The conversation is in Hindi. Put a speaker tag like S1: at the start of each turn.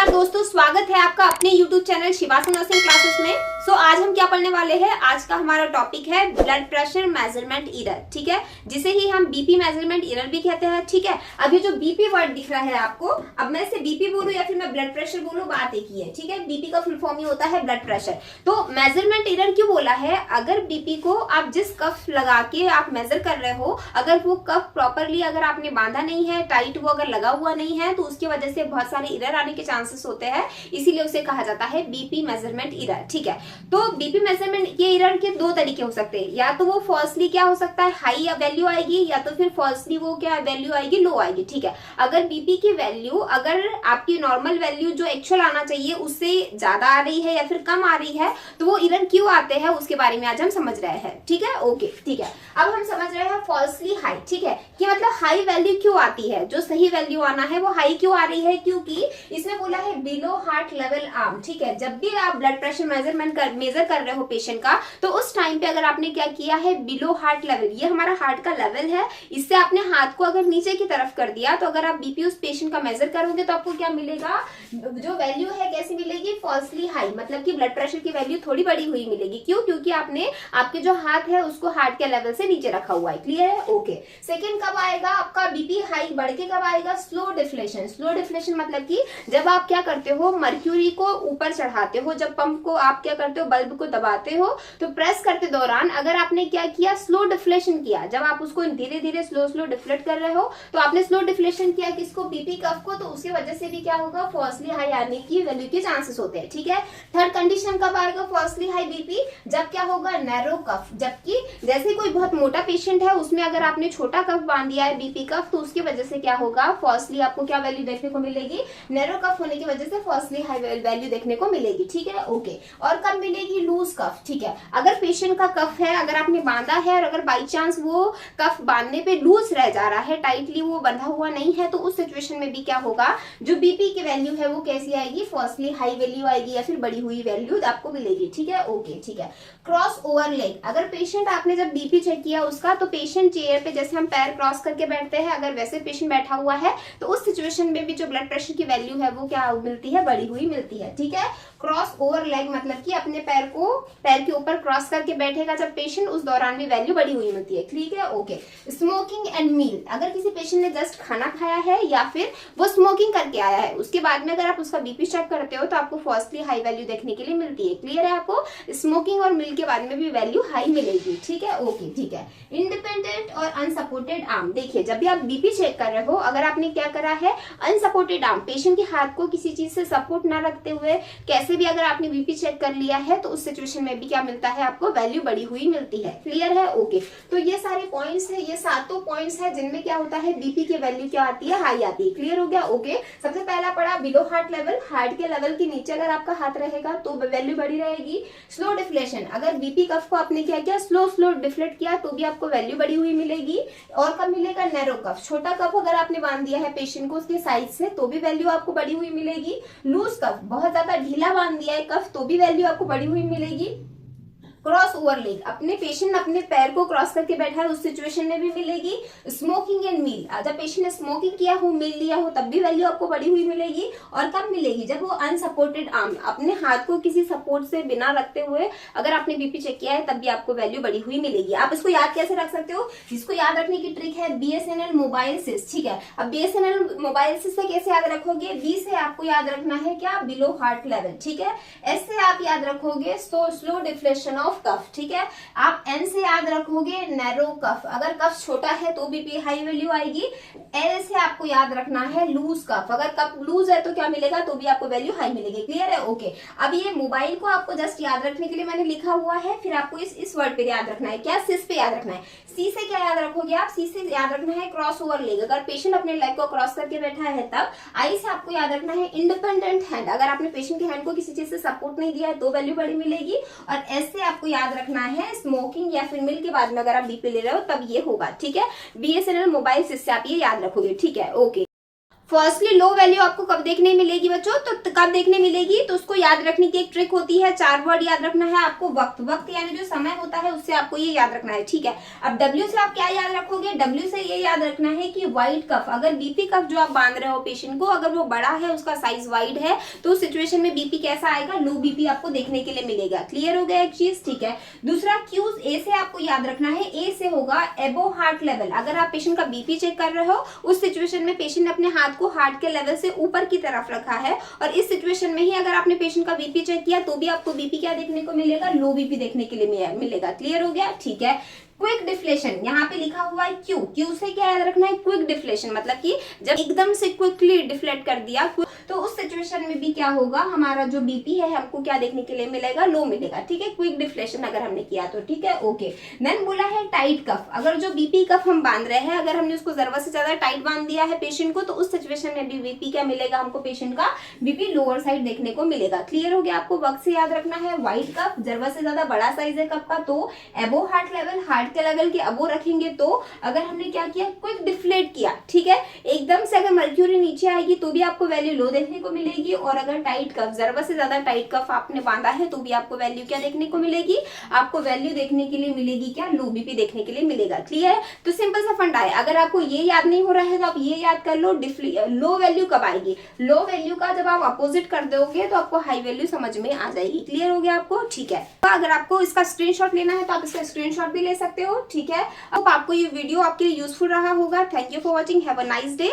S1: नमस्कार दोस्तों, स्वागत है आपका अपने YouTube चैनल शिवासु नर्सिंग क्लासेस में। आज हम क्या पढ़ने वाले हैं। आज का हमारा टॉपिक है ब्लड प्रेशर मेजरमेंट एरर, ठीक है, जिसे ही हम बीपी मेजरमेंट एरर भी कहते हैं, ठीक है। अब ये जो बीपी वर्ड दिख रहा है आपको, अब मैं इसे बीपी बोलूं या फिर मैं ब्लड प्रेशर बोलूं, बात एक ही है, ठीक है। बीपी का फुल फॉर्म ही होता है ब्लड प्रेशर। तो मेजरमेंट एरर क्यों बोला है? अगर बीपी को आप जिस कफ लगा के आप मेजर कर रहे हो, अगर वो कफ प्रॉपरली अगर आपने बांधा नहीं है, टाइट वो अगर लगा हुआ नहीं है, तो उसकी वजह से बहुत सारे एरर आने के चांसेस होते हैं, इसीलिए उसे कहा जाता है बीपी मेजरमेंट एरर, ठीक है। तो बीपी मेजरमेंट ये एरर के दो तरीके हो सकते हैं, या तो वो फॉल्सली क्या हो सकता है, हाई वैल्यू आएगी, या तो फिर फॉल्सली वो क्या वैल्यू आएगी, लो आएगी, ठीक है। अगर बीपी की वैल्यू अगर आपकी नॉर्मल वैल्यू जो एक्चुअल आना चाहिए उससे ज्यादा आ रही है या फिर कम आ रही है, तो वो एरर क्यों आते हैं उसके बारे में आज हम समझ रहे हैं, ठीक है। ओके, ठीक है। अब हम समझ रहे हैं फॉल्सली हाई, ठीक है, कि मतलब हाई वैल्यू क्यों आती है, जो सही वैल्यू आना है वो हाई क्यों आ रही है, क्योंकि इसमें बोला है बिलो हार्ट लेवल आर्म, ठीक है। जब भी आप ब्लड प्रेशर मेजर कर रहे हो पेशेंट का, तो उस टाइम पे अगर आपने क्या किया है, बिलो हार्ट लेवल, ये हमारा हार्ट का लेवल है, इससे आपने हाथ को अगर नीचे की तरफ कर दिया, तो अगर आप बीपी उस पेशेंट का मेजर करोगे तो आपको क्या मिलेगा, जो वैल्यू है कैसी मिलेगी, फॉल्सली हाई, मतलब कि ब्लड प्रेशर की वैल्यू थोड़ी बड़ी हुई मिलेगी। क्यों? क्योंकि आपने आपके जो हाथ है उसको हार्ट के लेवल से नीचे रखा हुआ है। क्लियर है? ओके। सेकंड कब आएगा आपका बीपी हाई बढ़ के, कब आएगा, स्लो डिफ्लेशन। स्लो डिफ्लेशन मतलब कि जब आप क्या करते हो, मर्क्यूरी को ऊपर चढ़ाते हो, जब पंप को आप क्या करते हो, बल्ब को दबाते हो, तो प्रेस करते दौरान अगर आपने क्या किया, स्लो डिफ्लेशन किया, जब आप उसको धीरे धीरे स्लो डिफ्लेट कर रहे हो, तो आपने स्लो डिफ्लेशन किया किसको, बीपी कफ को, तो उसकी वजह से भी क्या होगा, फॉल्सली हाई आने की वैल्यू के चांसेस होते हैं, ठीक है। थर्ड कंडीशन कब आएगा फॉल्सली हाई बीपी, जब क्या होगा, नैरो कफ, जबकि जैसे कोई बहुत मोटा पेशेंट है उसमें अगर आपने छोटा कफ बांध दिया है बीपी कफ, तो उसकी वजह से क्या होगा, फॉल्सली आपको क्या वैल्यू देखने को मिलेगी, नैरो कफ होने की वजह से फॉल्सली हाई वैल्यू देखने को मिलेगी, ठीक है। ओके। और कब मिलेगी, लूज कफ, ठीक है। अगर पेशेंट का कफ है, अगर आपने बांधा है और अगर बाई चांस वो कफ बांधने पे लूज रह जा रहा है, टाइटली वो बंधा हुआ नहीं है, तो उस सिचुएशन में भी क्या होगा, जो बीपी की वैल्यू है वो कैसी आएगी, फॉल्सली हाई वैल्यू आएगी या फिर बढ़ी हुई वैल्यू आपको मिलेगी, ठीक है। ओके, ठीक है। क्रॉस ओवर लेग, अगर पेशेंट आपने जब बीपी चेक किया उसका, तो पेशेंट चेयर पे जैसे हम पैर क्रॉस करके बैठते हैं, अगर वैसे पेशेंट बैठा हुआ है, तो उस सिचुएशन में भी जो ब्लड प्रेशर की वैल्यू है वो क्या मिलती है, बढ़ी हुई मिलती है, ठीक है। क्रॉस ओवर लेग मतलब कि अपने पैर को पैर के ऊपर क्रॉस करके बैठेगा जब पेशेंट, उस दौरान भी वैल्यू बढ़ी हुई मिलती है, ठीक है। ओके। स्मोकिंग एंड मील, अगर किसी पेशेंट ने जस्ट खाना खाया है या फिर वो स्मोकिंग करके आया है, उसके बाद में अगर आप उसका बीपी चेक करते हो तो आपको फर्स्टली हाई वैल्यू देखने के लिए मिलती है। क्लियर है? आपको स्मोकिंग और मील के बाद में भी वैल्यू हाई मिलेगी, ठीक है। ओके, ठीक है। इंडिपेंडेंट और अनसपोर्टेड आर्म, देखिए जब भी आप बीपी चेक कर रहे हो, अगर आपने क्या करा है, अनसपोर्टेड आर्म, पेशेंट के हाथ को किसी चीज से सपोर्ट ना रखते हुए कैसे भी अगर आपने बीपी चेक कर लिया है, तो उस सिचुएशन में भी क्या मिलता है, आपको वैल्यू बढ़ी हुई मिलती है। क्लियर है? ओके। तो ये सारे पॉइंट्स है, ये सातों पॉइंट्स है जिनमें क्या होता है, बीपी की वैल्यू क्या आती है, हाई आती है। क्लियर हो गया? ओके। सबसे पहला पड़ा बिलो हार्ट लेवल, हार्ट के लेवल के नीचे अगर आपका हाथ रहेगा तो वैल्यू बढ़ी रहेगी। स्लो डिफ्लेशन, अगर बीपी कफ को आपने क्या किया, स्लो डिफ्लेट किया, तो भी आपको वैल्यू बढ़ी हुई मिलेगी। और कब मिलेगा, नैरो कफ, छोटा कफ अगर आपने बांध दिया है पेशेंट को उसके साइज से, तो भी वैल्यू आपको बढ़ी हुई मिलेगी। लूज कफ, बहुत ज्यादा ढीला बांध दिया है कफ, तो भी वैल्यू आपको बढ़ी हुई मिलेगी। क्रॉस ओवर लेग, अपने पेशेंट अपने पैर को क्रॉस करके बैठा है, उस सिचुएशन में भी मिलेगी। स्मोकिंग एंड मील, जब पेशेंट ने स्मोकिंग किया हो, मील लिया हो, तब भी वैल्यू आपको बढ़ी हुई मिलेगी। और कब मिलेगी, जब वो अनसपोर्टेड आर्म, अपने हाथ को किसी सपोर्ट से बिना रखते हुए अगर आपने बीपी चेक किया है, तब भी आपको वैल्यू बढ़ी हुई मिलेगी। आप इसको याद कैसे रख सकते हो, इसको याद रखने की ट्रिक है BSNL मोबाइल सिस, ठीक है। अब BSNL मोबाइल सिस से कैसे याद रखोगे, बी से आपको याद रखना है क्या, बिलो हार्ट लेवल, ठीक है। एस से आप याद रखोगे स्लो डिफ्लेशन ऑफ कफ, ठीक है। आप एन से याद रखोगे नैरो कफ, अगर कफ छोटा है तो बीपी हाई वैल्यू आएगी। एल से आपको याद रखना है लूज कफ, अगर कफ लूज है तो क्या मिलेगा, तो भी आपको वैल्यू हाई मिलेगी। क्लियर है? ओके। अब ये मोबाइल को आपको जस्ट याद रखने के लिए मैंने लिखा हुआ है, फिर आपको इस वर्ड पे याद रखना है, क्या, सिस पे याद रखना है। सी से क्या याद रखोगे आप, सी से याद रखना है क्रॉस ओवर लेग, अगर पेशेंट अपने लेग को क्रॉस करके बैठा है तब। आई से आपको याद रखना है इंडिपेंडेंट हैंड, अगर आपने पेशेंट के हैंड को किसी चीज से सपोर्ट नहीं दिया है तो वैल्यू बड़ी मिलेगी। और एस से आपको याद रखना है स्मोकिंग या फिर मील के बाद में अगर आप बीपी ले रहे हो तब ये होगा, ठीक है। BSNL मोबाइल सिस से आप ये याद रखोगे, ठीक है। ओके। फर्स्टली लो वैल्यू आपको कब देखने मिलेगी बच्चों, तो कब देखने मिलेगी, तो उसको याद रखने की एक ट्रिक होती है, 4 वर्ड याद रखना है आपको। वक्त यानी जो समय होता है उससे आपको ये याद रखना है, ठीक है। अब W से आप क्या याद रखोगे, W से ये याद रखना है कि वाइड कफ, अगर बीपी कफ जो आप बांध रहे हो पेशेंट को, अगर वो बड़ा है, उसका साइज वाइड है, तो उस सिचुएशन में बीपी कैसा आएगा, लो बीपी आपको देखने के लिए मिलेगा। क्लियर हो गया एक चीज, ठीक है। दूसरा क्यूज ए से आपको याद रखना है, ए से होगा एबो हार्ट लेवल। अगर आप पेशेंट का बीपी चेक कर रहे हो, उस सिचुएशन में पेशेंट ने अपने हाथ को हार्ट के लेवल से ऊपर की तरफ रखा है, और इस सिचुएशन में ही अगर आपने पेशेंट का बीपी चेक किया तो भी आपको बीपी क्या देखने को मिलेगा, लो बीपी देखने के लिए मिलेगा। क्लियर हो गया, ठीक है। क्विक डिफ्लेशन, यहाँ पे लिखा हुआ है क्यू, क्यू से क्या याद रखना है, क्विक डिफ्लेशन, मतलब कि जब एकदम से क्विकली डिफ्लेट कर दिया तो उस सिचुएशन में भी क्या होगा, हमारा जो बीपी है हमको क्या देखने के लिए मिलेगा, लो मिलेगा, ठीक है। क्विक डिफ्लेशन अगर हमने किया तो, ठीक है, ओके। देन बोला है टाइट कफ, अगर जो बीपी कफ हम बांध रहे हैं, अगर हमने उसको जरूरत से ज्यादा टाइट बांध दिया है पेशेंट को, तो उस सिचुएशन में भी बीपी क्या मिलेगा हमको, पेशेंट का बीपी लोअर साइड देखने को मिलेगा। क्लियर हो गया, आपको वक्त से याद रखना है। वाइड कफ, जरूरत से ज्यादा बड़ा साइज है कफ का, तो एबो हार्ट लेवल, हार्ट के लेवल के अबो रखेंगे। तो अगर हमने क्या किया, क्विक डिफ्लेट किया, ठीक है, एकदम से अगर मर्क्यूरी नीचे आएगी तो भी आपको वैल्यू लो देखने को मिलेगी, और अगर टाइट कफ, जरूरत से ज्यादा टाइट कफ आपने बांधा है तो भी आपको वैल्यू क्या देखने को मिलेगी, आपको वैल्यू देखने के लिए मिलेगी क्या, लो बीपी देखने के लिए मिलेगा। क्लियर है, तो सिंपल सा फंडा है। अगर आपको ये याद नहीं हो रहा है तो आप ये याद कर लो, लो वैल्यू कब आएगी, लो वैल्यू का जब आप अपोजिट कर दोगे तो आपको हाई वैल्यू समझ में आ जाएगी। क्लियर हो गया आपको, ठीक है। तो अगर आपको इसका स्क्रीनशॉट लेना है तो आप इसका स्क्रीनशॉट भी ले सकते हो, ठीक है। अब आपको ये वीडियो आपके लिए यूजफुल रहा होगा। Thank you for watching, have a nice day.